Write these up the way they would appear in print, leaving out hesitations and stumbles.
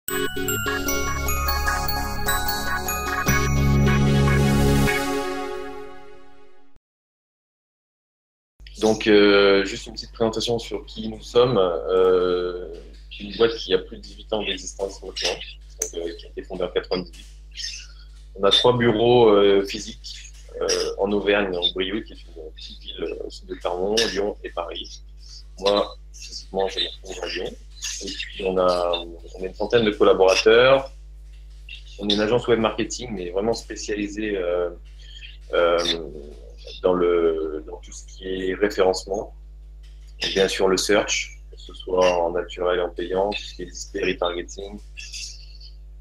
Donc, juste une petite présentation sur qui nous sommes. Une boîte qui a plus de 18 ans d'existence maintenant, qui a été fondée en 98. On a 3 bureaux physiques en Auvergne, en Brioude, qui est une petite ville au sud de Clermont, Lyon et Paris. Moi, physiquement, je me retrouve à Lyon. Et puis, on a une centaine de collaborateurs. On est une agence web marketing, mais vraiment spécialisée dans tout ce qui est référencement. Et bien sûr, le search, que ce soit en naturel et en payant, tout ce qui est display, retargeting.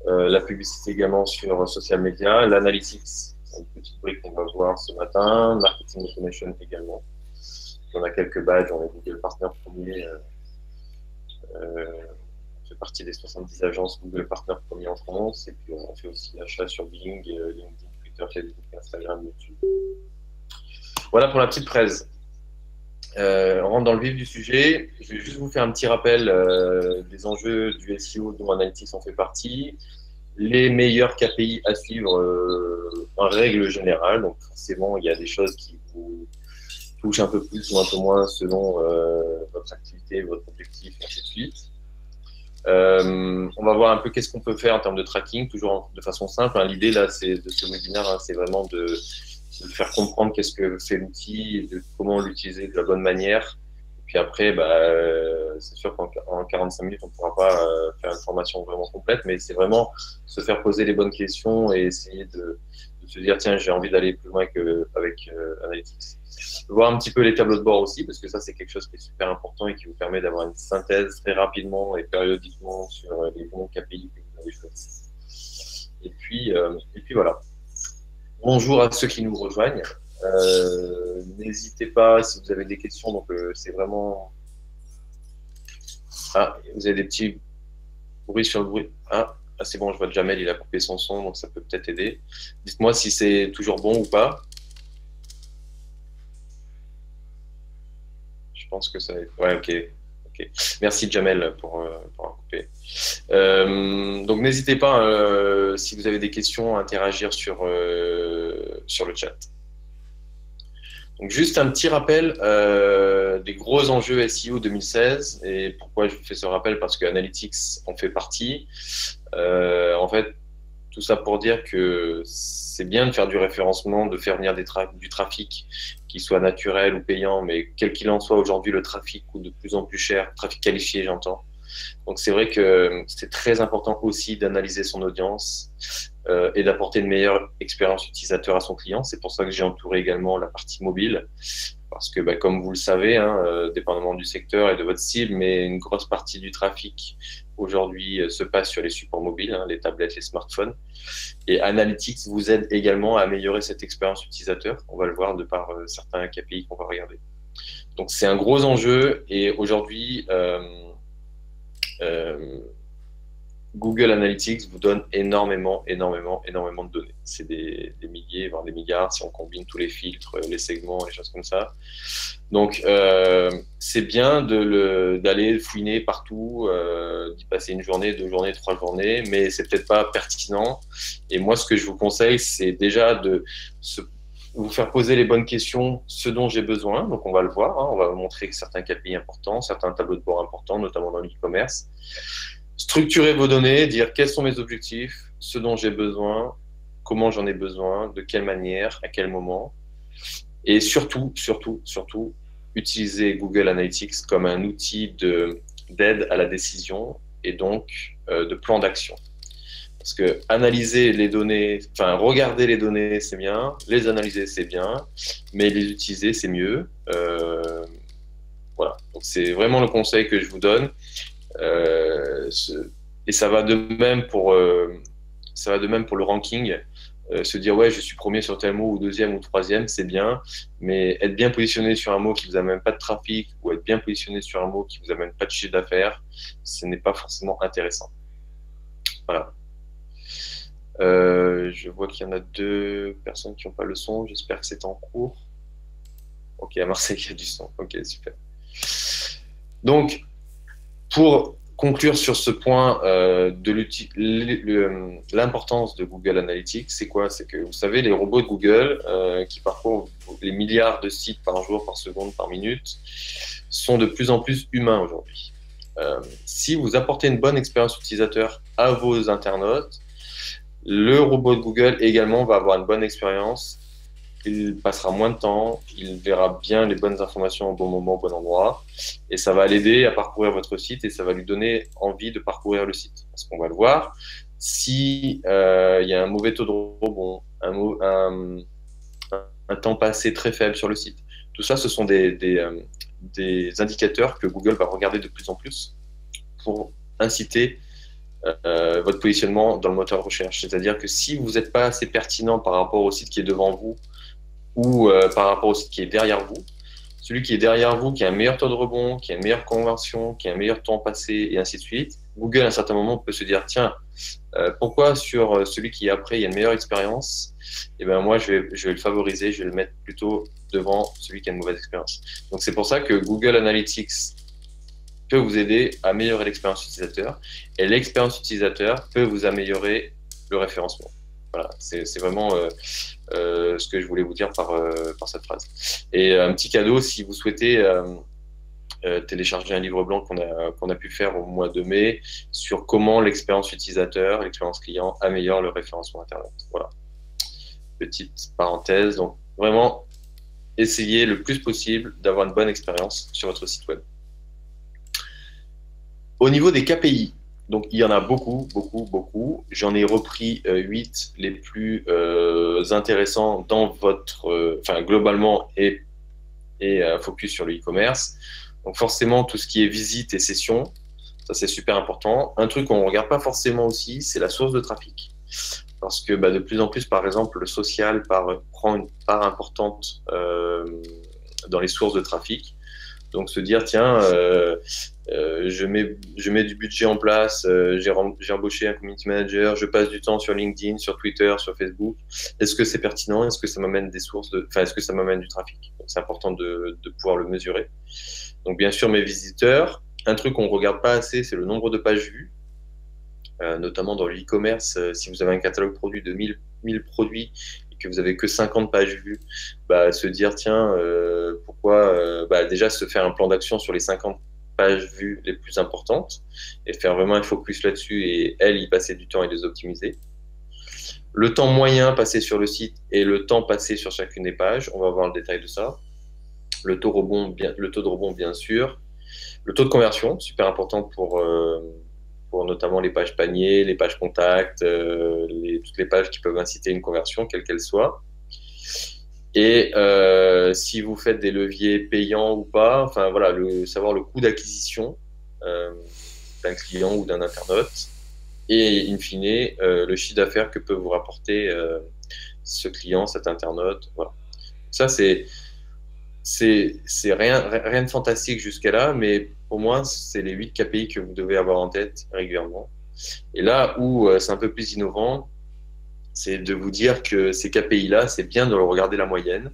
La publicité également sur social media, l'analytics, c'est une petite brique qu'on va voir ce matin, marketing automation également. On a quelques badges, on est Google Partner premier, on fait partie des 70 agences Google Partner premier en France, et puis on fait aussi l'achat sur Bing, LinkedIn, Twitter, Facebook, Instagram, YouTube. Voilà pour la petite presse. On rentre dans le vif du sujet. Je vais juste vous faire un petit rappel des enjeux du SEO dont Analytics en fait partie. Les meilleurs KPI à suivre en règle générale. Donc forcément, il y a des choses qui vous touchent un peu plus ou un peu moins selon votre activité, votre objectif, et ainsi de suite. On va voir un peu qu'est-ce qu'on peut faire en termes de tracking, toujours de façon simple. L'idée là, c'est de ce webinaire, c'est vraiment de faire comprendre qu'est-ce que fait l'outil, et de comment l'utiliser de la bonne manière. Et puis après, c'est sûr qu'en 45 minutes, on ne pourra pas faire une formation vraiment complète, mais c'est vraiment se faire poser les bonnes questions et essayer de se dire, tiens, j'ai envie d'aller plus loin qu'avec Analytics. Voir un petit peu les tableaux de bord aussi, parce que ça, c'est quelque chose qui est super important et qui vous permet d'avoir une synthèse très rapidement et périodiquement sur les bons KPI que vous avez choisis. Et puis voilà. Bonjour à ceux qui nous rejoignent. N'hésitez pas si vous avez des questions. Donc, c'est vraiment. Ah, vous avez des petits bruits sur le bruit. Ah, c'est bon, je vois Jamel, il a coupé son son, donc ça peut peut-être aider. Dites-moi si c'est toujours bon ou pas. Je pense que ça va être. Ouais, ok. Merci Jamel pour avoir coupé. Donc n'hésitez pas si vous avez des questions à interagir sur le chat. Donc juste un petit rappel des gros enjeux SEO 2016 et pourquoi je vous fais ce rappel parce que Analytics en fait partie. En fait, tout ça pour dire que c'est bien de faire du référencement, de faire venir du trafic qui soit naturel ou payant, mais quel qu'il en soit, aujourd'hui, le trafic coûte de plus en plus cher, trafic qualifié, j'entends. Donc, c'est vrai que c'est très important aussi d'analyser son audience et d'apporter une meilleure expérience utilisateur à son client. C'est pour ça que j'ai entouré également la partie mobile. Parce que, comme vous le savez, dépendamment du secteur et de votre cible, mais une grosse partie du trafic aujourd'hui se passe sur les supports mobiles, les tablettes, les smartphones. Et Analytics vous aide également à améliorer cette expérience utilisateur. On va le voir de par certains KPI qu'on va regarder. Donc, c'est un gros enjeu. Et aujourd'hui, Google Analytics vous donne énormément de données. C'est des milliers, voire des milliards si on combine tous les filtres, les segments, les choses comme ça. Donc, c'est bien d'aller fouiner partout, d'y passer une journée, 2 journées, 3 journées, mais c'est peut-être pas pertinent. Et moi, ce que je vous conseille, c'est déjà de vous faire poser les bonnes questions, ce dont j'ai besoin. Donc, on va le voir. On va vous montrer certains KPI importants, certains tableaux de bord importants, notamment dans l'e-commerce. Structurer vos données, dire quels sont mes objectifs, ce dont j'ai besoin, comment j'en ai besoin, de quelle manière, à quel moment. Et surtout, utiliser Google Analytics comme un outil d'aide à la décision et donc de plan d'action. Parce que analyser les données, regarder les données, c'est bien, les analyser, c'est bien, mais les utiliser, c'est mieux. Voilà. Donc, c'est vraiment le conseil que je vous donne. Et ça va de même pour le ranking. Se dire ouais, je suis premier sur tel mot ou deuxième ou troisième, c'est bien, mais être bien positionné sur un mot qui vous amène pas de trafic ou être bien positionné sur un mot qui vous amène pas de chiffre d'affaires, ce n'est pas forcément intéressant. Voilà. Je vois qu'il y en a 2 personnes qui n'ont pas le son. J'espère que c'est en cours. Ok, à Marseille, il y a du son. Ok, super. Donc, pour conclure sur ce point de l'importance de Google Analytics, c'est quoi? C'est que vous savez, les robots de Google qui parcourent les milliards de sites par jour, par seconde, par minute, sont de plus en plus humains aujourd'hui. Si vous apportez une bonne expérience utilisateur à vos internautes, le robot de Google également va avoir une bonne expérience. Il passera moins de temps, il verra bien les bonnes informations au bon moment, au bon endroit, et ça va l'aider à parcourir votre site et ça va lui donner envie de parcourir le site. Parce qu'on va le voir, si il y a un mauvais taux de rebond, un temps passé très faible sur le site, tout ça, ce sont des indicateurs que Google va regarder de plus en plus pour inciter votre positionnement dans le moteur de recherche. C'est-à-dire que si vous n'êtes pas assez pertinent par rapport au site qui est devant vous, ou par rapport au site qui est derrière vous. Celui qui est derrière vous, qui a un meilleur taux de rebond, qui a une meilleure conversion, qui a un meilleur temps passé, et ainsi de suite, Google, à un certain moment, peut se dire, tiens, pourquoi sur celui qui est après, il y a une meilleure expérience? Et ben moi, je vais le favoriser, je vais le mettre plutôt devant celui qui a une mauvaise expérience. Donc, c'est pour ça que Google Analytics peut vous aider à améliorer l'expérience utilisateur, et l'expérience utilisateur peut vous améliorer le référencement. Voilà, c'est vraiment ce que je voulais vous dire par cette phrase. Et un petit cadeau, si vous souhaitez télécharger un livre blanc qu'on a pu faire au mois de mai sur comment l'expérience utilisateur, l'expérience client améliore le référencement Internet. Voilà, petite parenthèse. Donc, vraiment, essayez le plus possible d'avoir une bonne expérience sur votre site web. Au niveau des KPI, donc il y en a beaucoup, beaucoup, beaucoup. J'en ai repris 8 les plus intéressants dans votre, globalement et focus sur le e-commerce. Donc forcément, tout ce qui est visite et session, ça c'est super important. Un truc qu'on ne regarde pas forcément aussi, c'est la source de trafic. Parce que de plus en plus, par exemple, le social prend une part importante dans les sources de trafic. Donc se dire, tiens, je mets du budget en place, j'ai embauché un community manager, je passe du temps sur LinkedIn, sur Twitter, sur Facebook. Est-ce que c'est pertinent? Est-ce que ça m'amène est-ce que ça m'amène du trafic? C'est important de pouvoir le mesurer. Donc bien sûr, mes visiteurs. Un truc qu'on ne regarde pas assez, c'est le nombre de pages vues, notamment dans le e-commerce. Si vous avez un catalogue produit de 1000 produits, que vous avez que 50 pages vues, se dire tiens, pourquoi déjà se faire un plan d'action sur les 50 pages vues les plus importantes et faire vraiment un focus là-dessus et y passer du temps et les optimiser. Le temps moyen passé sur le site et le temps passé sur chacune des pages, on va voir le détail de ça. Le taux de rebond, bien sûr. Le taux de conversion, super important pour notamment les pages paniers, les pages contacts, toutes les pages qui peuvent inciter une conversion, quelle qu'elle soit. Et si vous faites des leviers payants ou pas, savoir le coût d'acquisition d'un client ou d'un internaute, et in fine, le chiffre d'affaires que peut vous rapporter ce client, cet internaute. Voilà. Ça, c'est rien de fantastique jusqu'à là, mais pour moi, c'est les 8 KPI que vous devez avoir en tête régulièrement. Et là où c'est un peu plus innovant, c'est de vous dire que ces KPI-là, c'est bien de regarder la moyenne,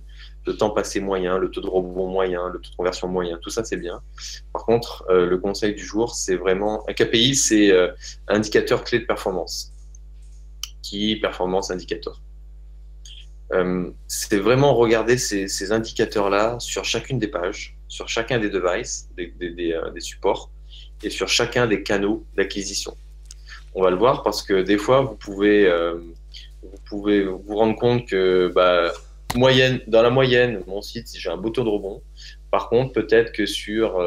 le temps passé moyen, le taux de rebond moyen, le taux de conversion moyen, tout ça, c'est bien. Par contre, le conseil du jour, c'est vraiment… Un KPI, c'est indicateur clé de performance. Qui performance indicateur. C'est vraiment regarder ces indicateurs-là sur chacune des pages, sur chacun des devices, des supports, et sur chacun des canaux d'acquisition. On va le voir parce que des fois, vous pouvez vous rendre compte que dans la moyenne, mon site, j'ai un beau taux de rebond. Par contre, peut-être que sur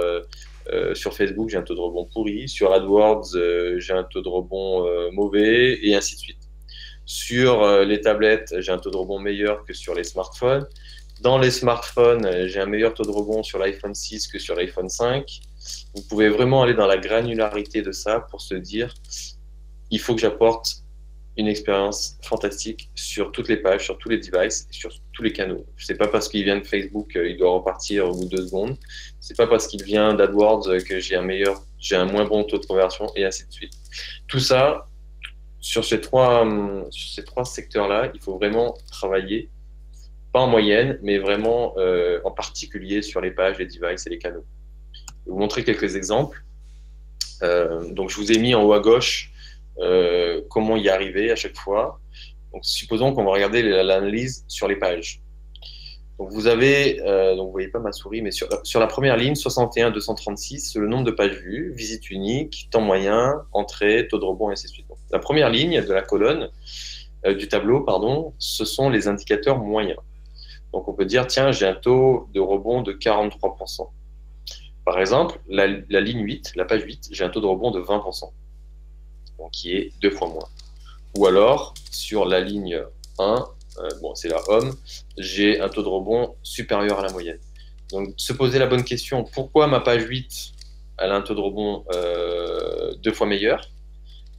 Facebook, j'ai un taux de rebond pourri. Sur AdWords, j'ai un taux de rebond mauvais, et ainsi de suite. Sur les tablettes, j'ai un taux de rebond meilleur que sur les smartphones. Dans les smartphones, j'ai un meilleur taux de rebond sur l'iPhone 6 que sur l'iPhone 5. Vous pouvez vraiment aller dans la granularité de ça pour se dire, il faut que j'apporte une expérience fantastique sur toutes les pages, sur tous les devices, et sur tous les canaux. C'est pas parce qu'il vient de Facebook il doit repartir au bout de 2 secondes. C'est pas parce qu'il vient d'AdWords que j'ai un moins bon taux de conversion, et ainsi de suite. Tout ça, sur ces trois secteurs-là, il faut vraiment travailler, pas en moyenne, mais vraiment en particulier sur les pages, les devices et les canaux. Je vais vous montrer quelques exemples. Donc, je vous ai mis en haut à gauche comment y arriver à chaque fois. Donc, supposons qu'on va regarder l'analyse sur les pages. Donc, vous avez, donc vous voyez pas ma souris, mais sur la première ligne, 61 236, c'est le nombre de pages vues, visite unique, temps moyen, entrée, taux de rebond, et ainsi de suite. Donc, la première ligne de la colonne, du tableau, pardon, ce sont les indicateurs moyens. Donc, on peut dire, tiens, j'ai un taux de rebond de 43%. Par exemple, la ligne 8, la page 8, j'ai un taux de rebond de 20%, donc qui est 2 fois moins. Ou alors, sur la ligne 1, bon, c'est la home, j'ai un taux de rebond supérieur à la moyenne. Donc, se poser la bonne question, pourquoi ma page 8, elle a un taux de rebond 2 fois meilleur?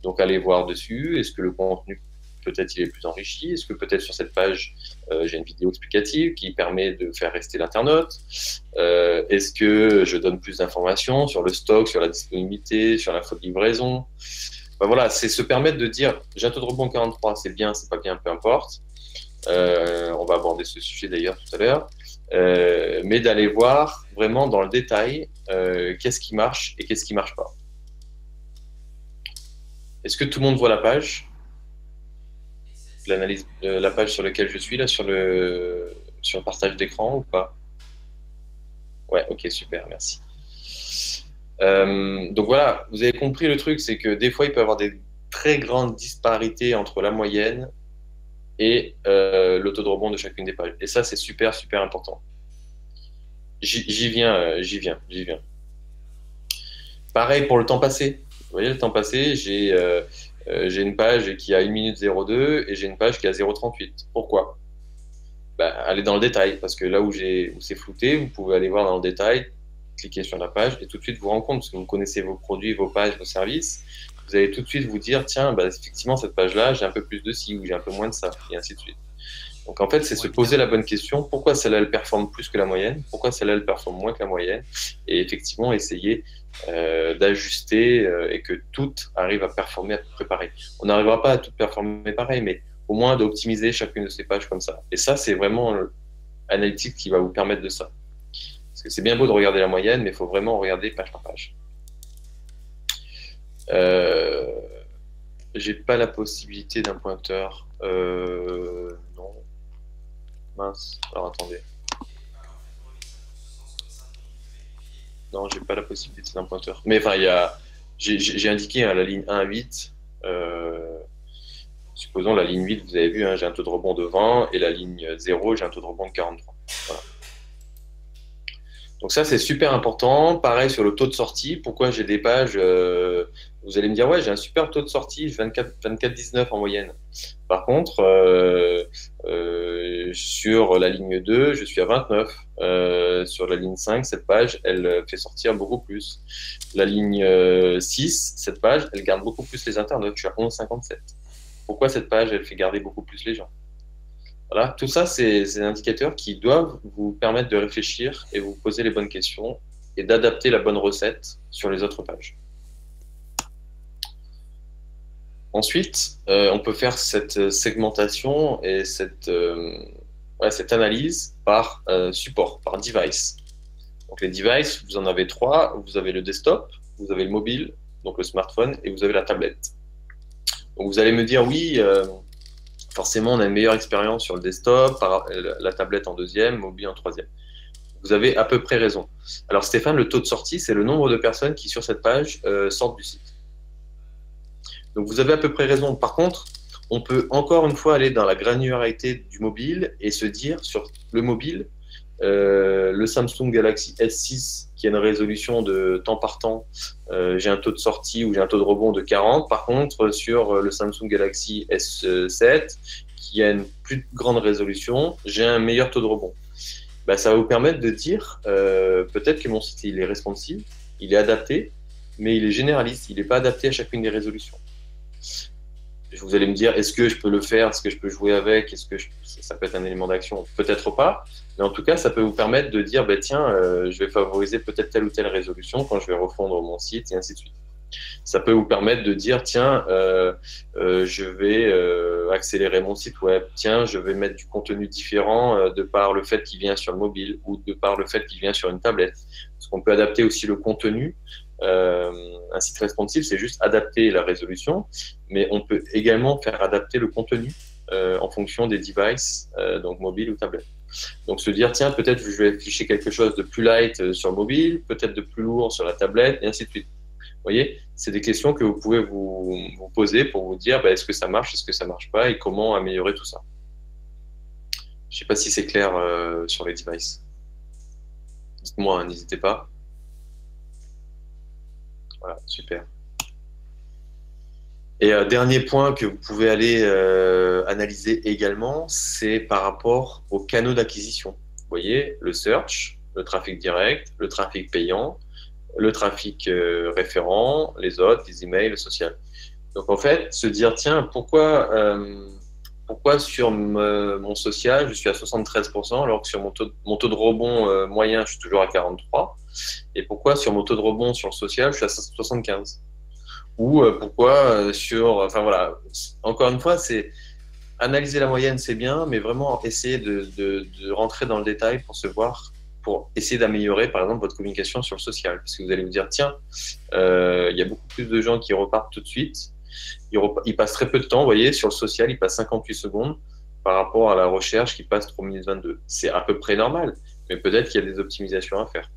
Donc, aller voir dessus, est-ce que le contenu, peut-être, il est plus enrichi? Est-ce que peut-être sur cette page, j'ai une vidéo explicative qui permet de faire rester l'internaute? Est-ce que je donne plus d'informations sur le stock, sur la disponibilité, sur l'info de livraison? Ben voilà, c'est se permettre de dire, j'ai un taux de rebond 43, c'est bien, c'est pas bien, peu importe. On va aborder ce sujet d'ailleurs tout à l'heure. Mais d'aller voir vraiment dans le détail qu'est-ce qui marche et qu'est-ce qui marche pas. Est-ce que tout le monde voit la page? L'analyse de la page sur laquelle je suis, là, sur le partage d'écran ou pas? Ouais, ok, super, merci. Donc voilà, vous avez compris le truc, c'est que des fois, il peut y avoir des très grandes disparités entre la moyenne et le taux de rebond de chacune des pages. Et ça, c'est super, super important. J'y viens. Pareil pour le temps passé. Vous voyez, le temps passé, j'ai une page qui a 1 minute 02 et j'ai une page qui a 0,38. Pourquoi? Ben, allez dans le détail, parce que là où c'est flouté, vous pouvez aller voir dans le détail, cliquer sur la page et tout de suite vous rendre compte, parce que vous connaissez vos produits, vos pages, vos services, vous allez tout de suite vous dire, tiens, ben, effectivement, cette page-là, j'ai un peu plus de ci ou j'ai un peu moins de ça, et ainsi de suite. Donc en fait, c'est se poser la bonne question, pourquoi celle-là, elle performe plus que la moyenne? Pourquoi celle-là, elle performe moins que la moyenne? Et effectivement, essayer d'ajuster et que toutes arrivent à performer à peu près pareil. On n'arrivera pas à toutes performer pareil, mais au moins d'optimiser chacune de ces pages comme ça. Et ça, c'est vraiment l'analytique qui va vous permettre de ça. Parce que c'est bien beau de regarder la moyenne, mais il faut vraiment regarder page par page. J'ai pas la possibilité d'un pointeur. Non. Mince. Alors attendez. Non, j'ai pas la possibilité d'un pointeur. Mais enfin, j'ai indiqué la ligne 1 à 8. Supposons la ligne 8, vous avez vu, hein, j'ai un taux de rebond de 20 et la ligne 0, j'ai un taux de rebond de 43. Voilà. Donc ça, c'est super important. Pareil sur le taux de sortie. Pourquoi j'ai des pages vous allez me dire, ouais, j'ai un super taux de sortie, 24,19 en moyenne. Par contre, sur la ligne 2, je suis à 29. Sur la ligne 5, cette page, elle fait sortir beaucoup plus. La ligne 6, cette page, elle garde beaucoup plus les internautes. Je suis à 11,57. Pourquoi cette page, elle fait garder beaucoup plus les gens? Voilà, tout ça, c'est des indicateurs qui doivent vous permettre de réfléchir et vous poser les bonnes questions et d'adapter la bonne recette sur les autres pages. Ensuite, on peut faire cette segmentation et cette analyse par support, par device. Donc les devices, vous en avez 3. Vous avez le desktop, vous avez le mobile, donc le smartphone, et vous avez la tablette. Donc vous allez me dire, oui, forcément, on a une meilleure expérience sur le desktop, la tablette en deuxième, mobile en troisième. Vous avez à peu près raison. Alors Stéphane, le taux de sortie, c'est le nombre de personnes qui, sur cette page, sortent du site. Donc vous avez à peu près raison. Par contre, on peut encore une fois aller dans la granularité du mobile et se dire, sur le mobile, le Samsung Galaxy S6 qui a une résolution de temps par temps, j'ai un taux de sortie ou j'ai un taux de rebond de 40. Par contre, sur le Samsung Galaxy S7 qui a une plus grande résolution, j'ai un meilleur taux de rebond. Ben, ça va vous permettre de dire peut-être que mon site il est responsive, il est adapté, mais il est généraliste, il n'est pas adapté à chacune des résolutions. Vous allez me dire, est-ce que je peux le faire? Est-ce que je peux jouer avec? Est-ce que ça peut être un élément d'action? Peut-être pas. Mais en tout cas, ça peut vous permettre de dire, bah, tiens, je vais favoriser peut-être telle ou telle résolution quand je vais refondre mon site et ainsi de suite. Ça peut vous permettre de dire, tiens, je vais accélérer mon site web. Tiens, je vais mettre du contenu différent de par le fait qu'il vient sur le mobile ou de par le fait qu'il vient sur une tablette. Parce qu'on peut adapter aussi le contenu Un site responsive, c'est juste adapter la résolution, mais on peut également faire adapter le contenu en fonction des devices, donc mobile ou tablette. Donc se dire, tiens, peut-être je vais afficher quelque chose de plus light sur le mobile, peut-être de plus lourd sur la tablette, et ainsi de suite. Vous voyez, c'est des questions que vous pouvez vous poser pour vous dire, est-ce que ça marche, est-ce que ça marche pas, et comment améliorer tout ça. Je ne sais pas si c'est clair sur les devices. Dites-moi, hein, n'hésitez pas. Voilà, super. Et dernier point que vous pouvez aller analyser également, c'est par rapport aux canaux d'acquisition. Vous voyez, le search, le trafic direct, le trafic payant, le trafic référent, les autres, les emails, le social. Donc en fait, se dire, tiens, pourquoi sur mon social, je suis à 73%, alors que sur mon taux de rebond moyen, je suis toujours à 43%, et pourquoi sur mon taux de rebond sur le social, je suis à 75%. Ou pourquoi enfin voilà, encore une fois, c'est analyser la moyenne, c'est bien, mais vraiment essayer de rentrer dans le détail pour se voir, pour essayer d'améliorer, par exemple, votre communication sur le social. Parce que vous allez vous dire, tiens, il y a beaucoup plus de gens qui repartent tout de suite. Ils passent très peu de temps, vous voyez, sur le social, ils passent 58 secondes par rapport à la recherche qui passe 3 minutes 22. C'est à peu près normal, mais peut-être qu'il y a des optimisations à faire.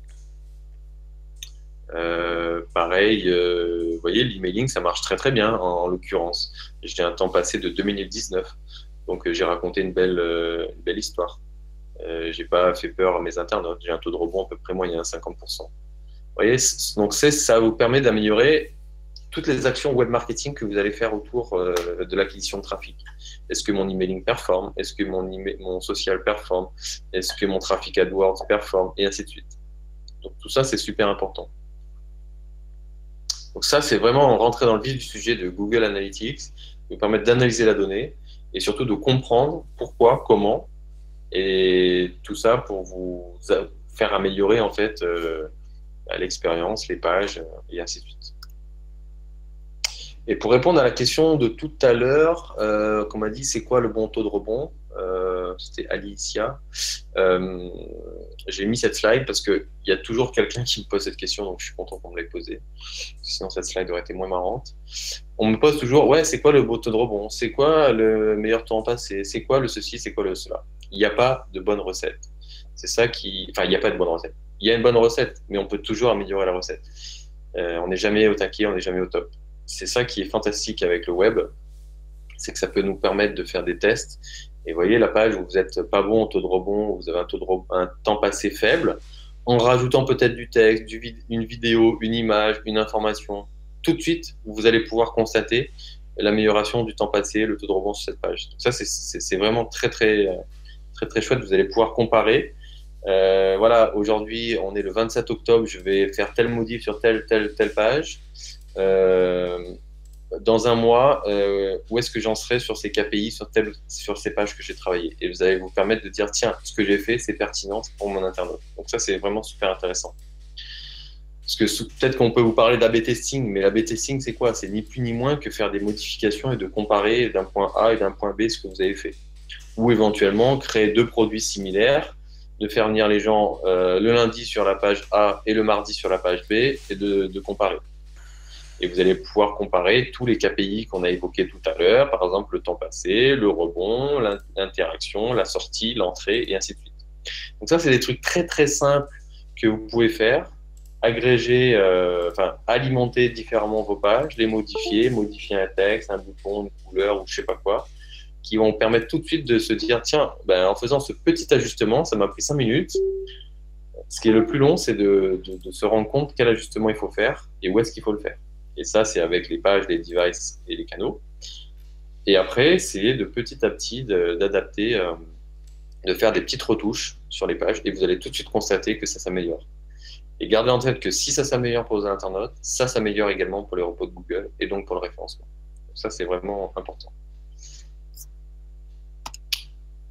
Pareil, vous voyez, l'emailing, ça marche très très bien en l'occurrence. J'ai un temps passé de 2 minutes 19, donc j'ai raconté une belle histoire. J'ai pas fait peur à mes internautes, j'ai un taux de rebond à peu près moyen, 50%. Vous voyez, donc ça vous permet d'améliorer toutes les actions web marketing que vous allez faire autour de l'acquisition de trafic. Est-ce que mon emailing performe? Est-ce que mon social performe? Est-ce que mon trafic AdWords performe? Et ainsi de suite. Donc tout ça, c'est super important. Donc ça, c'est vraiment rentrer dans le vif du sujet de Google Analytics, vous permettre d'analyser la donnée et surtout de comprendre pourquoi, comment, et tout ça pour vous faire améliorer en fait l'expérience, les pages et ainsi de suite. Et pour répondre à la question de tout à l'heure, qu'on m'a dit c'est quoi le bon taux de rebond, c'était Alicia. J'ai mis cette slide parce qu'il y a toujours quelqu'un qui me pose cette question, donc je suis content qu'on me l'ait posée. Sinon, cette slide aurait été moins marrante. On me pose toujours, ouais, c'est quoi le beau taux de rebond? C'est quoi le meilleur temps passé? C'est quoi le ceci? C'est quoi le cela? Il n'y a pas de bonne recette. C'est ça qui... Enfin, il n'y a pas de bonne recette. Il y a une bonne recette, mais on peut toujours améliorer la recette. On n'est jamais au taquet, on n'est jamais au top. C'est ça qui est fantastique avec le web, c'est que ça peut nous permettre de faire des tests. Et vous voyez, la page où vous n'êtes pas bon au taux de rebond, où vous avez un temps passé faible, en rajoutant peut-être du texte, une vidéo, une image, une information, tout de suite, vous allez pouvoir constater l'amélioration du temps passé, le taux de rebond sur cette page. Donc ça, c'est vraiment très, très, très, très chouette. Vous allez pouvoir comparer. Voilà, aujourd'hui, on est le 27 octobre, je vais faire tel modif sur telle page. Dans un mois, où est-ce que j'en serai sur ces KPI, sur ces pages que j'ai travaillées. Et vous allez vous permettre de dire, tiens, ce que j'ai fait, c'est pertinent pour mon internaute. Donc ça, c'est vraiment super intéressant. Parce que peut-être qu'on peut vous parler d'A/B testing, mais l'A/B testing, c'est quoi? C'est ni plus ni moins que faire des modifications et de comparer d'un point A et d'un point B ce que vous avez fait. Ou éventuellement, créer deux produits similaires, de faire venir les gens le lundi sur la page A et le mardi sur la page B, et de comparer. Et vous allez pouvoir comparer tous les KPI qu'on a évoqués tout à l'heure, par exemple le temps passé, le rebond, l'interaction, la sortie, l'entrée, et ainsi de suite. Donc ça, c'est des trucs très très simples que vous pouvez faire, agréger, alimenter différemment vos pages, les modifier un texte, un bouton, une couleur ou je sais pas quoi, qui vont permettre tout de suite de se dire, tiens, en faisant ce petit ajustement, ça m'a pris 5 minutes. Ce qui est le plus long, c'est de se rendre compte quel ajustement il faut faire et où est-ce qu'il faut le faire. Et ça, c'est avec les pages, les devices et les canaux. Et après, essayer de petit à petit d'adapter, de faire des petites retouches sur les pages et vous allez tout de suite constater que ça s'améliore. Et gardez en tête que si ça s'améliore pour vos internautes, ça s'améliore également pour les repos de Google et donc pour le référencement. Donc ça, c'est vraiment important.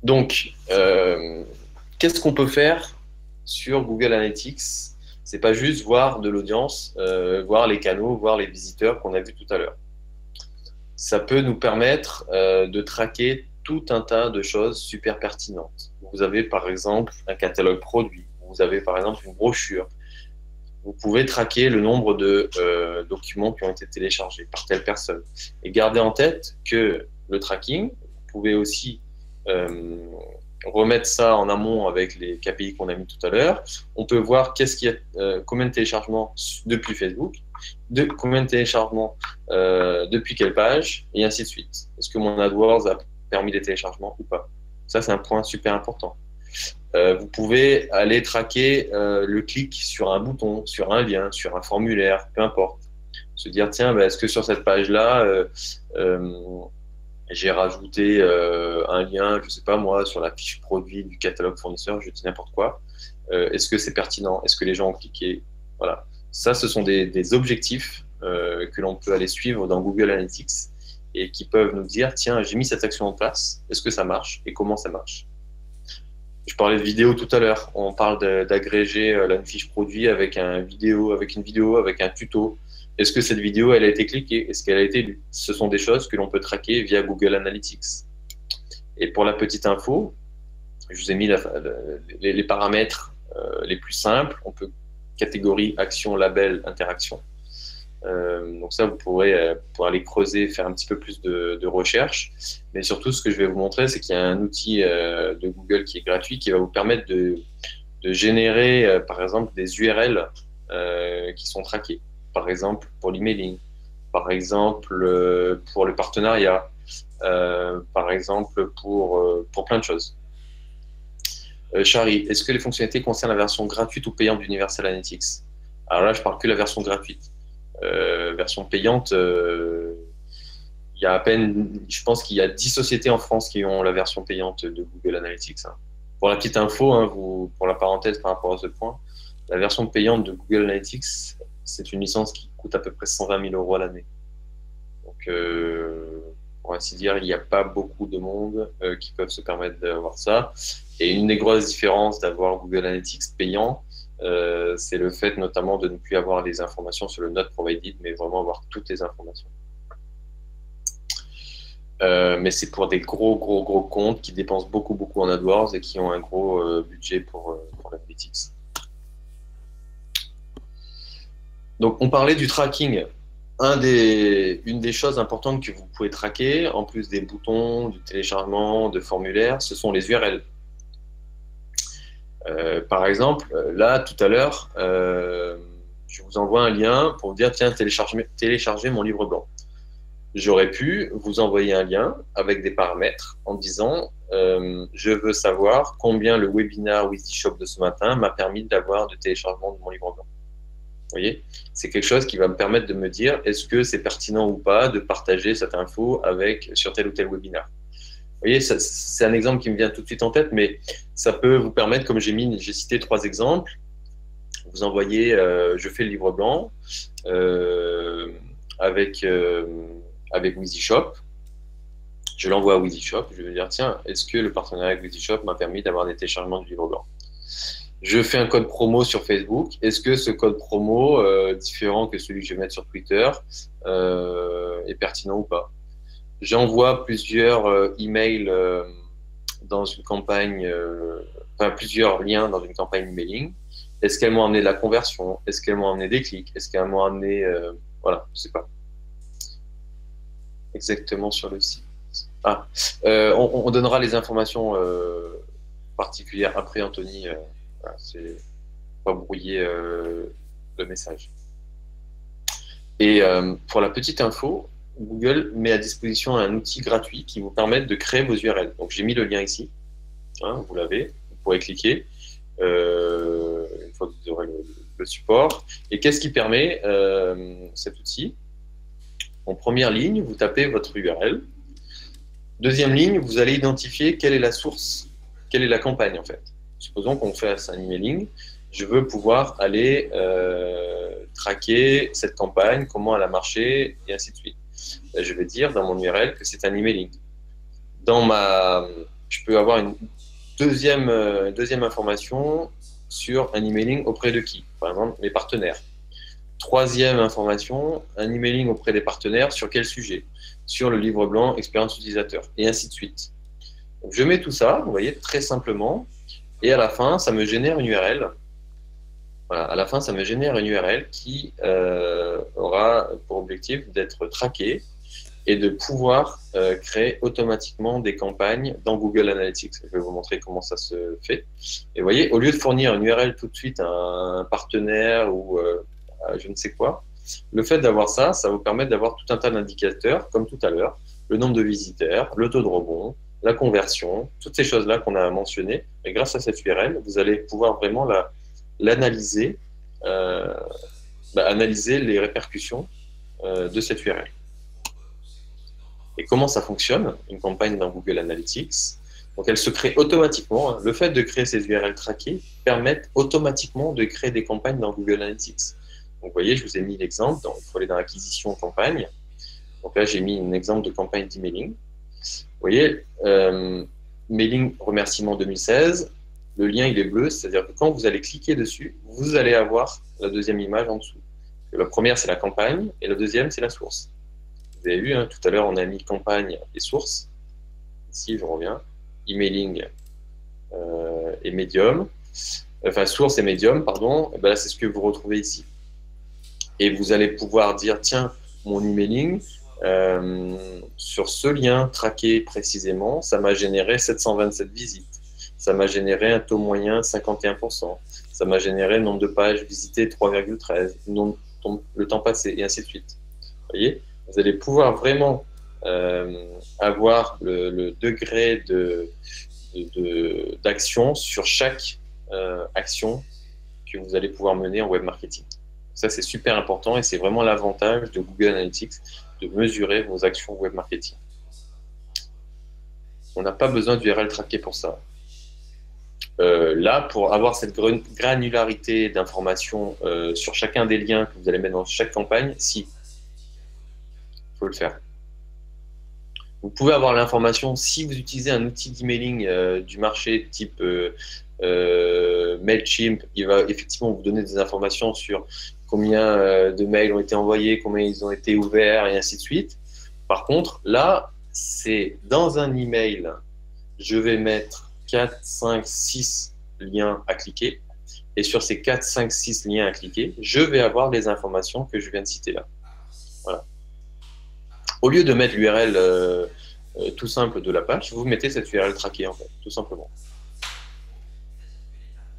Donc, qu'est-ce qu'on peut faire sur Google Analytics? C'est pas juste voir de l'audience, voir les canaux, voir les visiteurs qu'on a vus tout à l'heure. Ça peut nous permettre de traquer tout un tas de choses super pertinentes. Vous avez par exemple un catalogue produit, vous avez par exemple une brochure, vous pouvez traquer le nombre de documents qui ont été téléchargés par telle personne. Et gardez en tête que le tracking, vous pouvez aussi remettre ça en amont avec les KPI qu'on a mis tout à l'heure. On peut voir combien de téléchargements depuis Facebook, combien de téléchargements depuis quelle page, et ainsi de suite. Est-ce que mon AdWords a permis des téléchargements ou pas? Ça, c'est un point super important. Vous pouvez aller traquer le clic sur un bouton, sur un lien, sur un formulaire, peu importe. Se dire, tiens, est-ce que sur cette page-là, j'ai rajouté un lien, je sais pas moi, sur la fiche produit du catalogue fournisseur, je dis n'importe quoi. Est-ce que c'est pertinent? Est-ce que les gens ont cliqué? Voilà. Ça, ce sont des objectifs que l'on peut aller suivre dans Google Analytics et qui peuvent nous dire, tiens, j'ai mis cette action en place, est-ce que ça marche et comment ça marche? Je parlais de vidéo tout à l'heure. On parle d'agréger une fiche produit avec une vidéo, avec un tuto. Est-ce que cette vidéo, elle a été cliquée? Est-ce qu'elle a été lue? Ce sont des choses que l'on peut traquer via Google Analytics. Et pour la petite info, je vous ai mis les paramètres les plus simples. On peut catégorie, action, label, interaction. Donc ça, vous pourrez aller creuser, faire un petit peu plus de recherche. Mais surtout, ce que je vais vous montrer, c'est qu'il y a un outil de Google qui est gratuit, qui va vous permettre de générer, par exemple, des URL qui sont traquées. Par exemple, pour l'emailing. Par exemple, pour le partenariat. Par exemple, pour plein de choses. Chari, est-ce que les fonctionnalités concernent la version gratuite ou payante d'Universal Analytics? Alors là, je parle que de la version gratuite. Version payante, il y a à peine, je pense qu'il y a 10 sociétés en France qui ont la version payante de Google Analytics. Pour la petite info, pour la parenthèse par rapport à ce point, la version payante de Google Analytics, c'est une licence qui coûte à peu près 120 000 € à l'année. Donc, pour ainsi dire, il n'y a pas beaucoup de monde qui peuvent se permettre d'avoir ça. Et une des grosses différences d'avoir Google Analytics payant, c'est le fait notamment de ne plus avoir les informations sur le not provided, mais vraiment avoir toutes les informations. Mais c'est pour des gros comptes qui dépensent beaucoup en AdWords et qui ont un gros budget pour l'analytics. Donc, on parlait du tracking. Une des choses importantes que vous pouvez traquer, en plus des boutons, du téléchargement, de formulaires, ce sont les URL. Par exemple, là, tout à l'heure, je vous envoie un lien pour vous dire, tiens, téléchargez mon livre blanc. J'aurais pu vous envoyer un lien avec des paramètres en disant, je veux savoir combien le webinaire WizDshop de ce matin m'a permis d'avoir de téléchargement de mon livre blanc. Vous voyez, c'est quelque chose qui va me permettre de me dire, est-ce que c'est pertinent ou pas de partager cette info sur tel ou tel webinaire. Vous voyez, c'est un exemple qui me vient tout de suite en tête, mais ça peut vous permettre, comme j'ai cité 3 exemples, vous envoyez, je fais le livre blanc avec WizDshop, je l'envoie à WizDshop, je vais dire, tiens, est-ce que le partenariat avec WizDshop m'a permis d'avoir des téléchargements du livre blanc? Je fais un code promo sur Facebook, est-ce que ce code promo, différent que celui que je vais mettre sur Twitter, est pertinent ou pas? J'envoie plusieurs emails dans une campagne, plusieurs liens dans une campagne emailing. Est-ce qu'elles m'ont amené de la conversion? Est-ce qu'elles m'ont amené des clics? Est-ce qu'elles m'ont amené, voilà, je sais pas exactement sur le site. On donnera les informations particulières après, Anthony. Voilà, c'est pas brouiller le message. Et pour la petite info, Google met à disposition un outil gratuit qui vous permet de créer vos URL. Donc j'ai mis le lien ici, vous l'avez, vous pourrez cliquer une fois que vous aurez le support. Et qu'est-ce qui permet cet outil? En première ligne, vous tapez votre URL. Deuxième ligne, vous allez identifier quelle est la source, quelle est la campagne en fait. Supposons qu'on fasse un emailing, je veux pouvoir aller traquer cette campagne, comment elle a marché, et ainsi de suite. Je vais dire dans mon URL que c'est un emailing. Je peux avoir une deuxième information sur un emailing auprès de qui? Par exemple, mes partenaires. Troisième information, un emailing auprès des partenaires sur quel sujet? Sur le livre blanc, expérience utilisateur, et ainsi de suite. Donc, je mets tout ça, vous voyez, très simplement, et à la fin, ça me génère une URL Voilà, à la fin, ça me génère une URL qui aura pour objectif d'être traquée et de pouvoir créer automatiquement des campagnes dans Google Analytics. Je vais vous montrer comment ça se fait. Et vous voyez, au lieu de fournir une URL tout de suite à un partenaire ou à je ne sais quoi, le fait d'avoir ça, ça vous permet d'avoir tout un tas d'indicateurs, comme tout à l'heure, le nombre de visiteurs, le taux de rebond, la conversion, toutes ces choses-là qu'on a mentionnées. Et grâce à cette URL, vous allez pouvoir vraiment l'analyser, analyser les répercussions de cette URL. Et comment ça fonctionne, une campagne dans Google Analytics? Donc, elle se crée automatiquement. Le fait de créer ces URL traquées permet automatiquement de créer des campagnes dans Google Analytics. Donc, vous voyez, je vous ai mis l'exemple. Il faut aller dans l'acquisition campagne. Donc là, j'ai mis un exemple de campagne d'emailing. Vous voyez, mailing remerciement 2016. Le lien, il est bleu, c'est-à-dire que quand vous allez cliquer dessus, vous allez avoir la deuxième image en dessous. La première, c'est la campagne, et la deuxième, c'est la source. Vous avez vu, hein, tout à l'heure, on a mis campagne et source. Ici, je reviens. Emailing et médium. Enfin, source et médium, pardon. Et ben là, c'est ce que vous retrouvez ici. Et vous allez pouvoir dire, tiens, mon emailing, sur ce lien traqué précisément, ça m'a généré 727 visites. Ça m'a généré un taux moyen de 51%. Ça m'a généré le nombre de pages visitées 3,13. Le temps passé, et ainsi de suite. Vous voyez, vous allez pouvoir vraiment avoir le degré d'action sur chaque action que vous allez pouvoir mener en web marketing. Ça, c'est super important et c'est vraiment l'avantage de Google Analytics de mesurer vos actions web marketing. On n'a pas besoin d'URL traqué pour ça. Là, pour avoir cette granularité d'informations sur chacun des liens que vous allez mettre dans chaque campagne, si, il faut le faire. Vous pouvez avoir l'information si vous utilisez un outil d'emailing du marché type Mailchimp, il va effectivement vous donner des informations sur combien de mails ont été envoyés, combien ils ont été ouverts et ainsi de suite. Par contre, là, c'est dans un email, je vais mettre 4, 5, 6 liens à cliquer. Et sur ces 4, 5, 6 liens à cliquer, je vais avoir les informations que je viens de citer là. Voilà. Au lieu de mettre l'URL tout simple de la page, vous mettez cette URL traquée, en fait, tout simplement.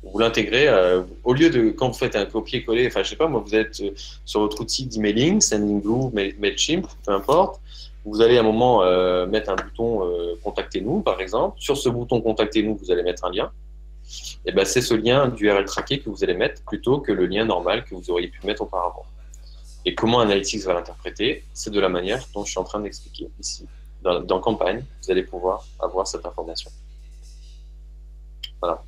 Vous l'intégrez, au lieu de, quand vous faites un copier-coller, enfin, je sais pas, moi, vous êtes sur votre outil d'emailing, Sendinblue, Mailchimp, peu importe, vous allez à un moment mettre un bouton Contactez-nous, par exemple. Sur ce bouton Contactez-nous, vous allez mettre un lien. Et ben, c'est ce lien d'URL traqué que vous allez mettre plutôt que le lien normal que vous auriez pu mettre auparavant. Et comment Analytics va l'interpréter? C'est de la manière dont je suis en train d'expliquer ici. Dans Campagne, vous allez pouvoir avoir cette information. Voilà.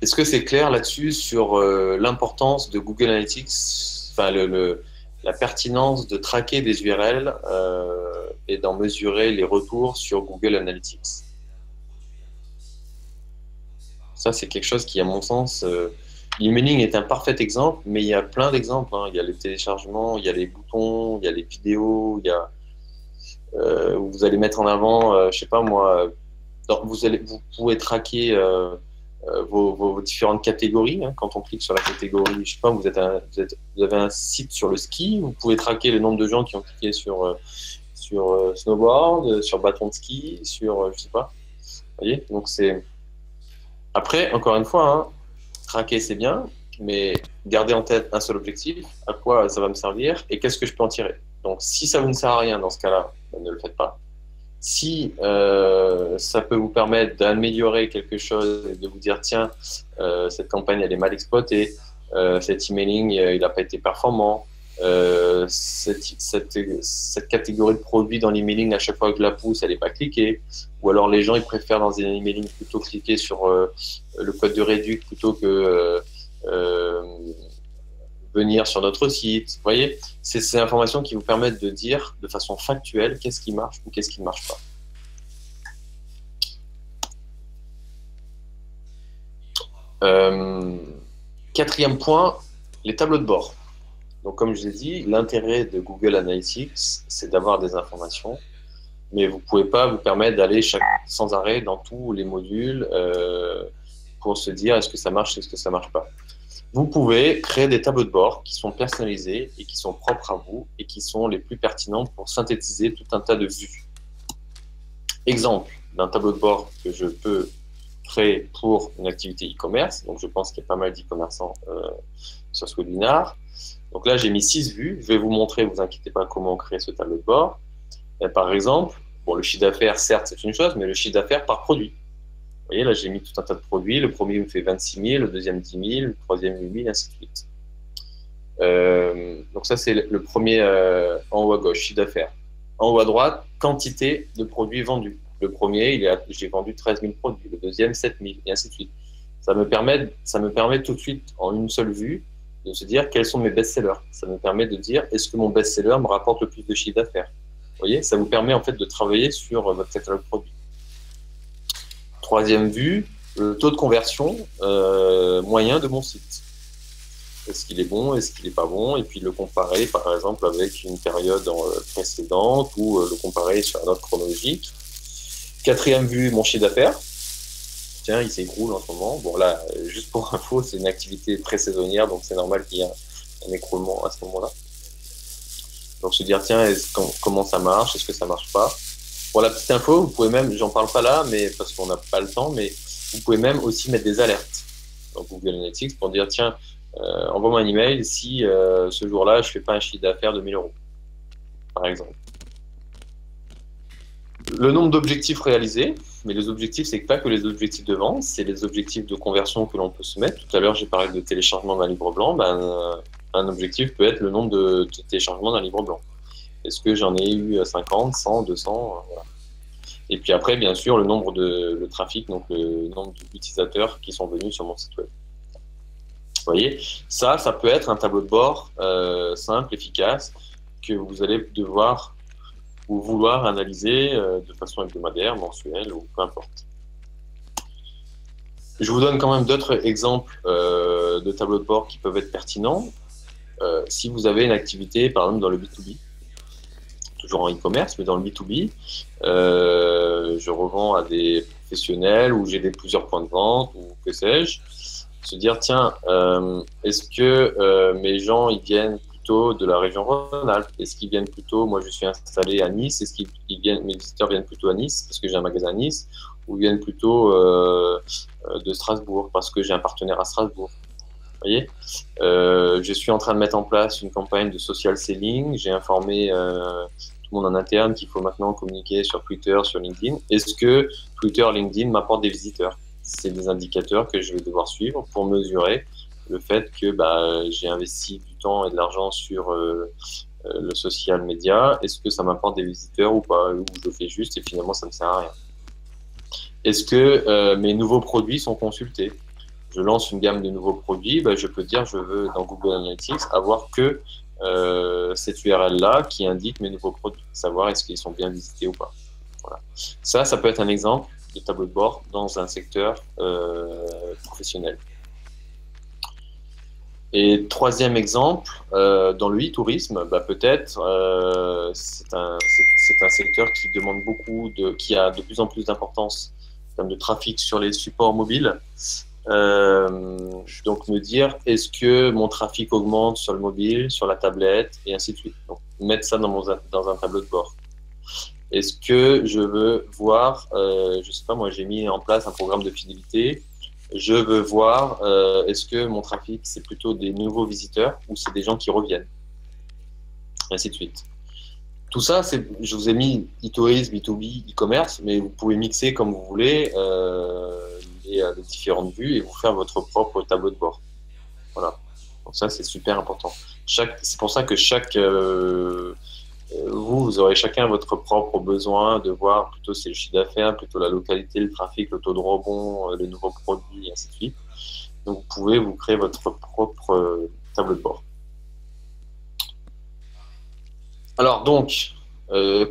Est-ce que c'est clair là-dessus sur l'importance de Google Analytics, enfin la pertinence de traquer des URL et d'en mesurer les retours sur Google Analytics? Ça, c'est quelque chose qui, à mon sens, l'emailing est un parfait exemple, mais il y a plein d'exemples. Hein. Il y a les téléchargements, il y a les boutons, il y a les vidéos, il y a vous allez mettre en avant, je sais pas moi, vous pouvez traquer vos différentes catégories. Hein. Quand on clique sur la catégorie, je sais pas, vous avez un site sur le ski, vous pouvez traquer le nombre de gens qui ont cliqué sur snowboard, sur bâton de ski, sur je sais pas. Vous voyez, donc c'est. Après, encore une fois, hein, traquer c'est bien, mais gardez en tête un seul objectif, à quoi ça va me servir et qu'est-ce que je peux en tirer. Donc, si ça vous ne sert à rien dans ce cas-là, ne le faites pas. Si ça peut vous permettre d'améliorer quelque chose et de vous dire, tiens, cette campagne, elle est mal exploitée, cet emailing, il n'a pas été performant, cette catégorie de produits dans l'emailing, à chaque fois que je la pousse, elle n'est pas cliquée, ou alors les gens, ils préfèrent dans un emailing plutôt cliquer sur le code de réduc plutôt que venir sur notre site. Vous voyez, c'est ces informations qui vous permettent de dire de façon factuelle qu'est-ce qui marche ou qu'est-ce qui ne marche pas. Quatrième point, les tableaux de bord. Donc, comme je l'ai dit, l'intérêt de Google Analytics, c'est d'avoir des informations, mais vous ne pouvez pas vous permettre d'aller sans arrêt dans tous les modules pour se dire est-ce que ça marche, est-ce que ça ne marche pas. Vous pouvez créer des tableaux de bord qui sont personnalisés et qui sont propres à vous et qui sont les plus pertinents pour synthétiser tout un tas de vues. Exemple d'un tableau de bord que je peux créer pour une activité e-commerce. Donc, je pense qu'il y a pas mal d'e-commerçants sur ce webinaire. Donc là, j'ai mis 6 vues. Je vais vous montrer, vous inquiétez pas, comment créer ce tableau de bord. Et par exemple, bon, le chiffre d'affaires, certes, c'est une chose, mais le chiffre d'affaires par produit. Vous voyez, là, j'ai mis tout un tas de produits. Le premier me fait 26 000, le deuxième 10 000, le troisième 8 000, ainsi de suite. Donc ça, c'est le premier en haut à gauche, chiffre d'affaires. En haut à droite, quantité de produits vendus. Le premier, j'ai vendu 13 000 produits. Le deuxième, 7 000, et ainsi de suite. Ça me permet tout de suite, en une seule vue, de se dire quels sont mes best-sellers. Ça me permet de dire, est-ce que mon best-seller me rapporte le plus de chiffre d'affaires? Vous voyez, ça vous permet en fait de travailler sur votre catalogue produit. Troisième vue, le taux de conversion moyen de mon site. Est-ce qu'il est bon, est-ce qu'il n'est pas bon? Et puis le comparer par exemple avec une période précédente ou le comparer sur un autre chronologique. Quatrième vue, mon chiffre d'affaires. Tiens, il s'écroule en ce moment. Bon là, juste pour info, c'est une activité très saisonnière, donc c'est normal qu'il y ait un écroulement à ce moment-là. Donc se dire, tiens, comment ça marche? Est-ce que ça marche pas? Pour la petite info, vous pouvez même, j'en parle pas là, mais parce qu'on n'a pas le temps, mais vous pouvez même aussi mettre des alertes dans Google Analytics pour dire, tiens, envoie-moi un email si ce jour-là, je fais pas un chiffre d'affaires de 1 000 €, par exemple. Le nombre d'objectifs réalisés, mais les objectifs, c'est pas que les objectifs de vente, c'est les objectifs de conversion que l'on peut se mettre. Tout à l'heure, j'ai parlé de téléchargement d'un livre blanc. Un objectif peut être le nombre de téléchargements d'un livre blanc. Est-ce que j'en ai eu 50, 100, 200 voilà. Et puis après, bien sûr, le nombre de trafic, donc le nombre d'utilisateurs qui sont venus sur mon site web. Vous voyez, ça peut être un tableau de bord simple, efficace, que vous allez devoir ou vouloir analyser de façon hebdomadaire, mensuelle ou peu importe. Je vous donne quand même d'autres exemples de tableaux de bord qui peuvent être pertinents. Si vous avez une activité, par exemple, dans le B2B, toujours en e-commerce, mais dans le B2B, je revends à des professionnels ou j'ai plusieurs points de vente ou que sais-je, se dire, tiens, est-ce que mes gens, ils viennent plutôt de la région Rhône-Alpes? Est-ce qu'ils viennent plutôt, moi je suis installé à Nice, est-ce mes visiteurs viennent plutôt à Nice parce que j'ai un magasin à Nice, ou ils viennent plutôt de Strasbourg parce que j'ai un partenaire à Strasbourg? Vous voyez, je suis en train de mettre en place une campagne de social selling. J'ai informé tout le monde en interne qu'il faut maintenant communiquer sur Twitter, sur LinkedIn. Est-ce que Twitter, LinkedIn m'apportent des visiteurs? C'est des indicateurs que je vais devoir suivre pour mesurer le fait que j'ai investi du temps et de l'argent sur le social media. Est-ce que ça m'apporte des visiteurs ou pas? Ou je fais juste et finalement ça ne me sert à rien? Est-ce que mes nouveaux produits sont consultés? Je lance une gamme de nouveaux produits, je peux dire, je veux dans Google Analytics avoir que cette URL-là qui indique mes nouveaux produits, savoir est-ce qu'ils sont bien visités ou pas. Voilà. Ça peut être un exemple de tableau de bord dans un secteur professionnel. Et troisième exemple, dans le e-tourisme, peut-être c'est un secteur qui demande beaucoup, qui a de plus en plus d'importance en termes de trafic sur les supports mobiles. Donc me dire, est-ce que mon trafic augmente sur le mobile, sur la tablette, et ainsi de suite. Donc mettre ça dans un tableau de bord. Est-ce que je veux voir, je sais pas, moi j'ai mis en place un programme de fidélité, je veux voir, est-ce que mon trafic c'est plutôt des nouveaux visiteurs ou c'est des gens qui reviennent, et ainsi de suite. Tout ça, je vous ai mis e-tourisme, B2B, e-commerce, mais vous pouvez mixer comme vous voulez les différentes vues et vous faire votre propre tableau de bord. Voilà. Donc ça, c'est super important. C'est pour ça que vous aurez chacun votre propre besoin de voir plutôt c'est le chiffre d'affaires, plutôt la localité, le trafic, le taux de rebond, les nouveaux produits, et ainsi de suite. Donc vous pouvez vous créer votre propre tableau de bord. Alors donc,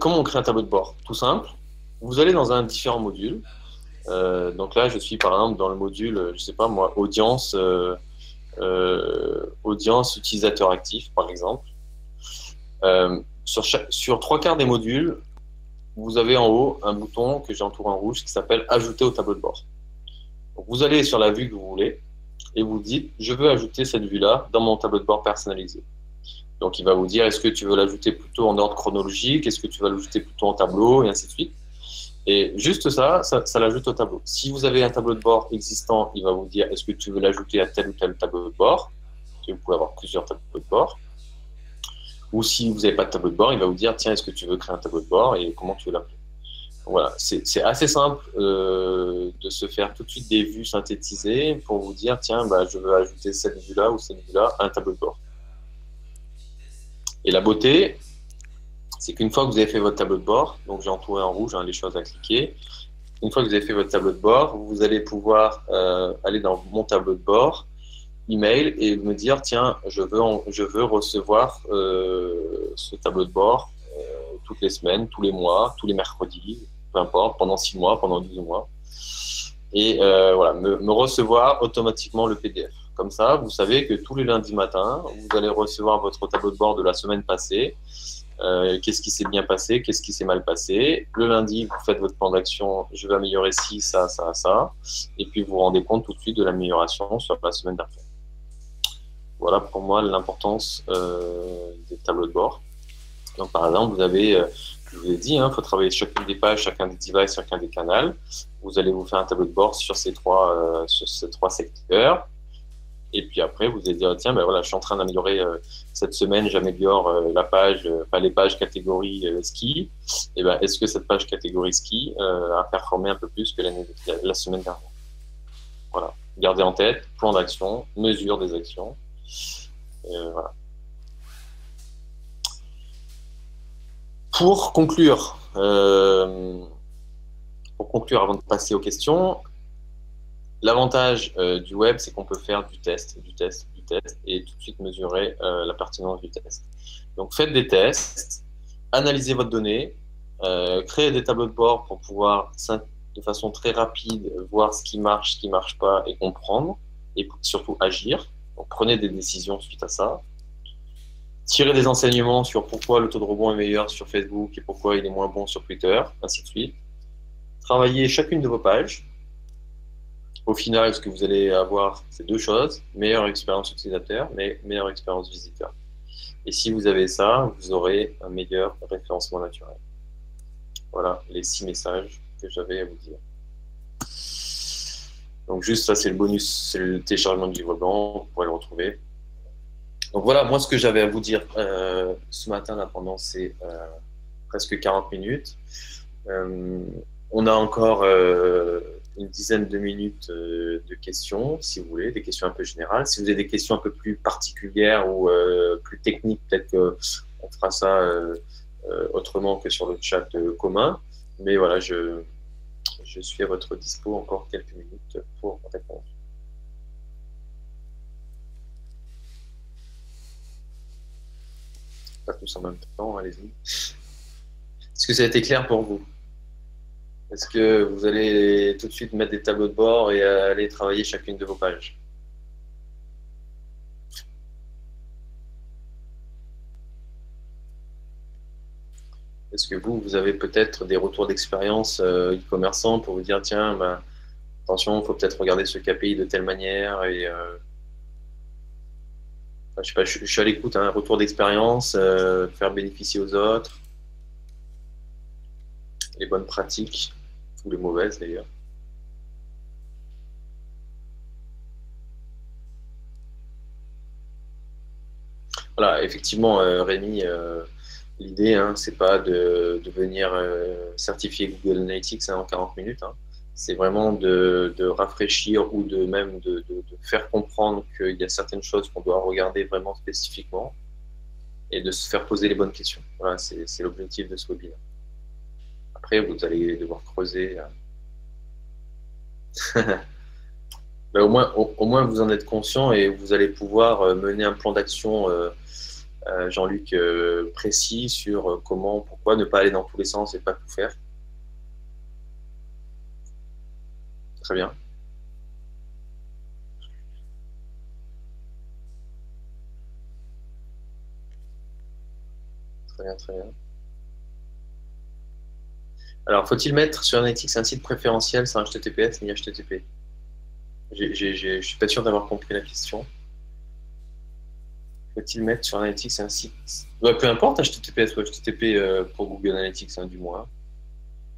comment on crée un tableau de bord? Tout simple. Vous allez dans un différent module. Donc là, je suis par exemple dans le module, je sais pas moi, audience utilisateur actif, par exemple. Sur 3/4 des modules, vous avez en haut un bouton que j'ai entouré en rouge qui s'appelle Ajouter au tableau de bord. Donc vous allez sur la vue que vous voulez et vous dites, je veux ajouter cette vue-là dans mon tableau de bord personnalisé. Donc, il va vous dire, est-ce que tu veux l'ajouter plutôt en ordre chronologique, est-ce que tu vas l'ajouter plutôt en tableau, et ainsi de suite. Et juste ça l'ajoute au tableau. Si vous avez un tableau de bord existant, il va vous dire, est-ce que tu veux l'ajouter à tel ou tel tableau de bord. Vous pouvez avoir plusieurs tableaux de bord. Ou si vous n'avez pas de tableau de bord, il va vous dire, tiens, est-ce que tu veux créer un tableau de bord et comment tu veux l'appeler. Voilà, c'est assez simple de se faire tout de suite des vues synthétisées pour vous dire, tiens, bah, je veux ajouter cette vue-là ou cette vue-là à un tableau de bord. Et la beauté, c'est qu'une fois que vous avez fait votre tableau de bord, donc j'ai entouré en rouge les choses à cliquer, une fois que vous avez fait votre tableau de bord, vous allez pouvoir aller dans mon tableau de bord, email, et me dire, tiens, je veux recevoir ce tableau de bord toutes les semaines, tous les mois, tous les mercredis, peu importe, pendant 6 mois, pendant 12 mois. Et voilà, me recevoir automatiquement le PDF. Comme ça, vous savez que tous les lundis matins, vous allez recevoir votre tableau de bord de la semaine passée. Qu'est-ce qui s'est bien passé, qu'est-ce qui s'est mal passé. Le lundi, vous faites votre plan d'action, je vais améliorer ci, ça, ça, ça. Et puis, vous vous rendez compte tout de suite de l'amélioration sur la semaine d'après. Voilà pour moi l'importance des tableaux de bord. Donc, par exemple, vous avez, je vous ai dit, il faut travailler chacune des pages, chacun des devices, chacun des canaux. Vous allez vous faire un tableau de bord sur ces trois secteurs. Et puis après, vous allez dire, tiens, ben voilà, je suis en train d'améliorer cette semaine, j'améliore la page, les pages catégorie ski. Et ben, est-ce que cette page catégorie ski a performé un peu plus que la semaine dernière? Voilà. Gardez en tête, plan d'action, mesure des actions. Voilà. Pour conclure, avant de passer aux questions, l'avantage du web, c'est qu'on peut faire du test, et tout de suite mesurer la pertinence du test. Donc, faites des tests, analysez votre donnée, créez des tableaux de bord pour pouvoir, de façon très rapide, voir ce qui marche pas, et comprendre, et surtout agir. Donc, prenez des décisions suite à ça. Tirez des enseignements sur pourquoi le taux de rebond est meilleur sur Facebook et pourquoi il est moins bon sur Twitter, ainsi de suite. Travaillez chacune de vos pages. Au final, ce que vous allez avoir, c'est deux choses. Meilleure expérience utilisateur, mais meilleure expérience visiteur. Et si vous avez ça, vous aurez un meilleur référencement naturel. Voilà les 6 messages que j'avais à vous dire. Donc juste ça, c'est le bonus, c'est le téléchargement du livre blanc, vous pourrez le retrouver. Donc voilà, moi ce que j'avais à vous dire ce matin là, pendant ces presque 40 minutes. On a encore une dizaine de minutes de questions, si vous voulez, des questions un peu générales. Si vous avez des questions un peu plus particulières ou plus techniques, peut-être qu'on fera ça autrement que sur le chat commun. Mais voilà, je suis à votre dispo encore quelques minutes pour répondre. Pas tous en même temps, allez-y. Est-ce que ça a été clair pour vous? Est-ce que vous allez tout de suite mettre des tableaux de bord et aller travailler chacune de vos pages? Est-ce que vous avez peut-être des retours d'expérience e-commerçants pour vous dire, tiens, bah, attention, il faut peut-être regarder ce KPI de telle manière et je sais pas, je suis à l'écoute, retour d'expérience, faire bénéficier aux autres, les bonnes pratiques, ou les mauvaises d'ailleurs. Voilà, effectivement, Rémi, l'idée, c'est pas de devenir certifié Google Analytics en 40 minutes. C'est vraiment de rafraîchir ou de même de faire comprendre qu'il y a certaines choses qu'on doit regarder vraiment spécifiquement et de se faire poser les bonnes questions. Voilà, c'est l'objectif de ce webinaire. Après, vous allez devoir creuser. Ben, au moins, vous en êtes conscient et vous allez pouvoir mener un plan d'action, Jean-Luc, précis sur comment, pourquoi ne pas aller dans tous les sens et pas tout faire. Très bien. Très bien, très bien. Alors, faut-il mettre sur Analytics un site préférentiel sans HTTPS ni HTTP? Je suis pas sûr d'avoir compris la question. Faut-il mettre sur Analytics un site? Ouais, peu importe, HTTPS ou HTTP pour Google Analytics, hein, du moins.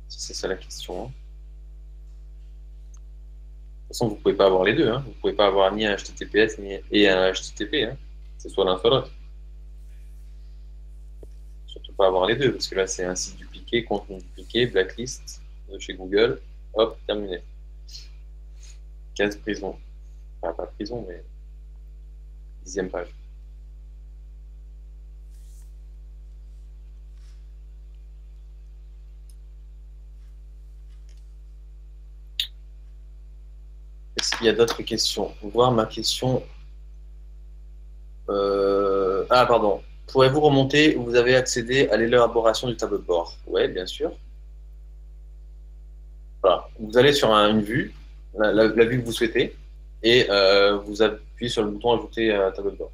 Si c'est ça la question. Hein. De toute façon, vous ne pouvez pas avoir les deux. Hein. Vous ne pouvez pas avoir ni un HTTPS et un HTTP. Hein. C'est soit l'un soit l'autre. Surtout pas avoir les deux, parce que là, c'est un site dupliqué, contenu dupliqué, blacklist de chez Google. Hop, terminé. 15 prison. Enfin, pas prison, mais 10e page. Est-ce qu'il y a d'autres questions? Voir ma question. Ah, pardon. Pourrez-vous remonter où vous avez accédé à l'élaboration du tableau de bord? Oui, bien sûr. Voilà. Vous allez sur une vue, la vue que vous souhaitez, et vous appuyez sur le bouton Ajouter un tableau de bord.